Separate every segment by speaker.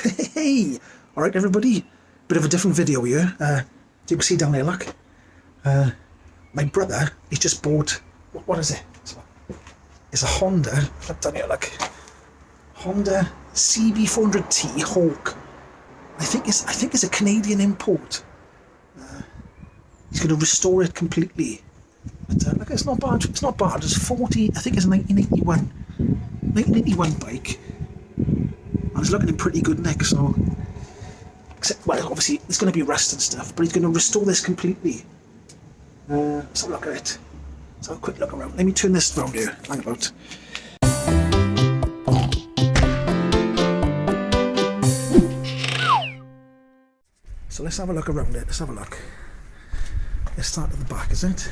Speaker 1: Hey! Alright everybody, bit of a different video here. You can see down there, look. My brother, he's just bought, what is it? It's a Honda, look down here, look. Honda CB400T Hawk. I think it's a Canadian import. He's going to restore it completely. But look, it's not bad, it's not bad. It's 40, I think it's a 1981 bike. And it's looking in pretty good nick, so... Except, well, obviously, there's going to be rust and stuff, but he's going to restore this completely. Let's have a look at it. Let's have a quick look around. Let me turn this round here. Hang about. So let's have a look around it. Let's have a look. Let's start at the back, is it?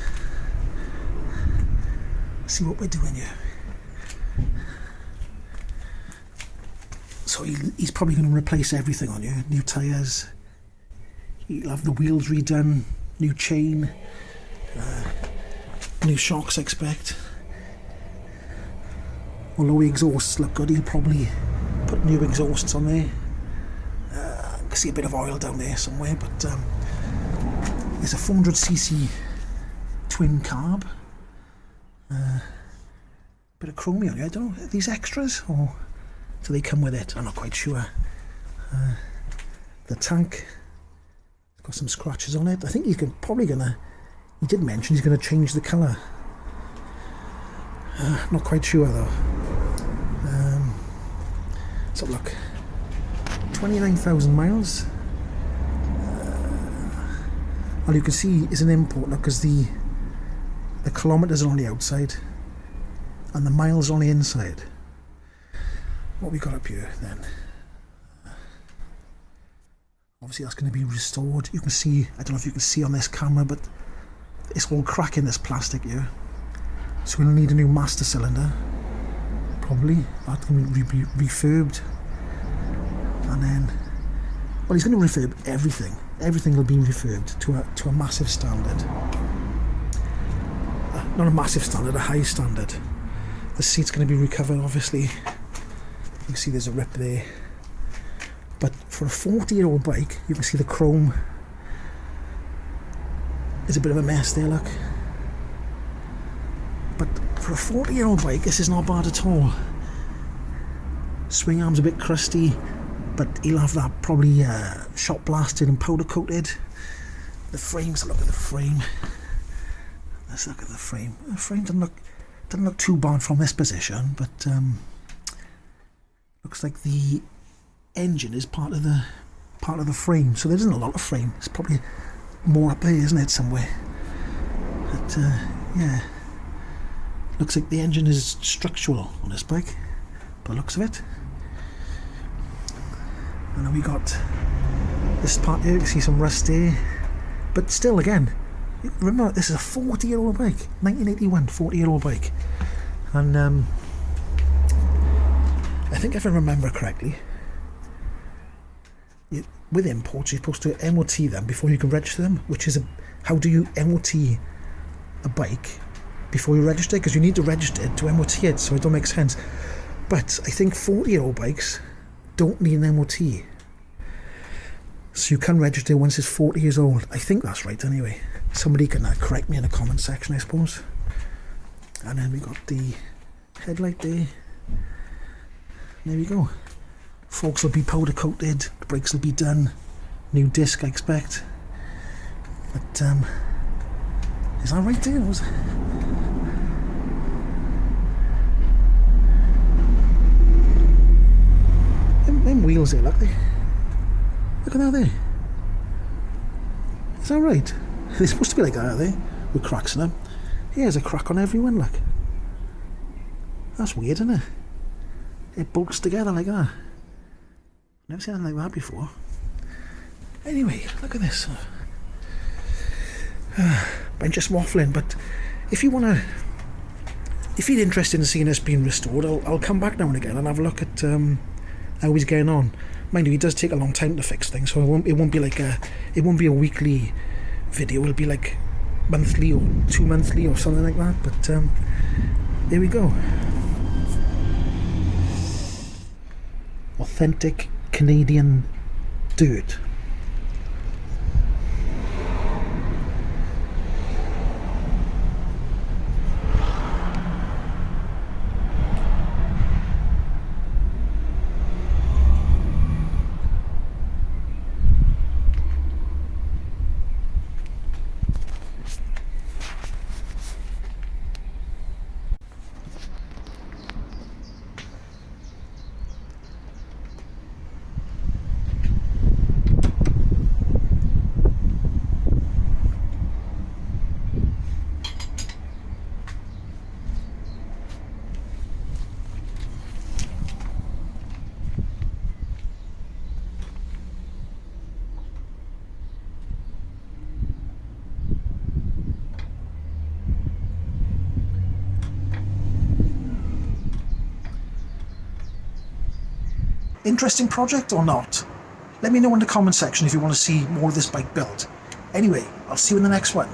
Speaker 1: See what we're doing here. So he's probably going to replace everything on you. New tyres, he'll have the wheels redone, new chain, new shocks I expect. Although the exhausts look good, he'll probably put new exhausts on there. I can see a bit of oil down there somewhere, but there's a 400cc twin carb. Bit of chromy on here. I don't know, are these extras or do they come with it? I'm not quite sure. The tank, it's got some scratches on it. I think he's probably gonna, he did mention he's gonna change the colour. Not quite sure though. Let's have a look. 29,000 miles. Well, you can see it's an import now because the kilometres are on the outside and the miles on the inside. What we got up here then? Obviously that's going to be restored. You can see, I don't know if you can see on this camera, but it's all cracking, this plastic here. So we'll need a new master cylinder, probably. That's going to be refurbed. And then, well, he's going to refurb everything. Everything will be refurbed to a massive standard. Not a massive standard, a high standard. The seat's going to be recovered, obviously. You can see there's a rip there. But for a 40-year-old bike, you can see the chrome is a bit of a mess there, look. But for a 40-year-old bike, this is not bad at all. Swing arm's a bit crusty, but he'll have that probably shot blasted and powder coated. The frames, look at the frame. Let's look at the frame. The frame doesn't look too bad from this position, but looks like the engine is part of the frame, so there isn't a lot of frame. It's probably more up there, isn't it, somewhere? But yeah, looks like the engine is structural on this bike, by the looks of it. And then we got this part here. You can see some rust there, but still, again, remember this is a 40-year-old bike, 1981 40-year-old bike, and I think if I remember correctly, with imports you're supposed to MOT them before you can register them, which is how do you MOT a bike before you register? Because you need to register it to MOT it, so it don't make sense. But I think 40-year-old bikes don't need an MOT, so you can register once it's 40 years old. I think that's right anyway. Somebody can correct me in the comment section, I suppose. And then we got the headlight there. There we go. Forks will be powder coated, the brakes will be done, new disc I expect. But is that right there? Them wheels there, look at that there. Is that right? They're supposed to be like that, are they? With cracks in them. Here's a crack on every one, look. That's weird, isn't it? It bolts together like that. Never seen anything like that before. Anyway, look at this. I'm just waffling, but if you're interested in seeing this being restored, I'll come back now and again and have a look at how he's getting on. Mind you, it does take a long time to fix things, so it won't be a weekly video. It'll be like monthly or 2 monthly or something like that. But there we go. Authentic Canadian dirt. Interesting project or not? Let me know in the comment section if you want to see more of this bike build. Anyway, I'll see you in the next one.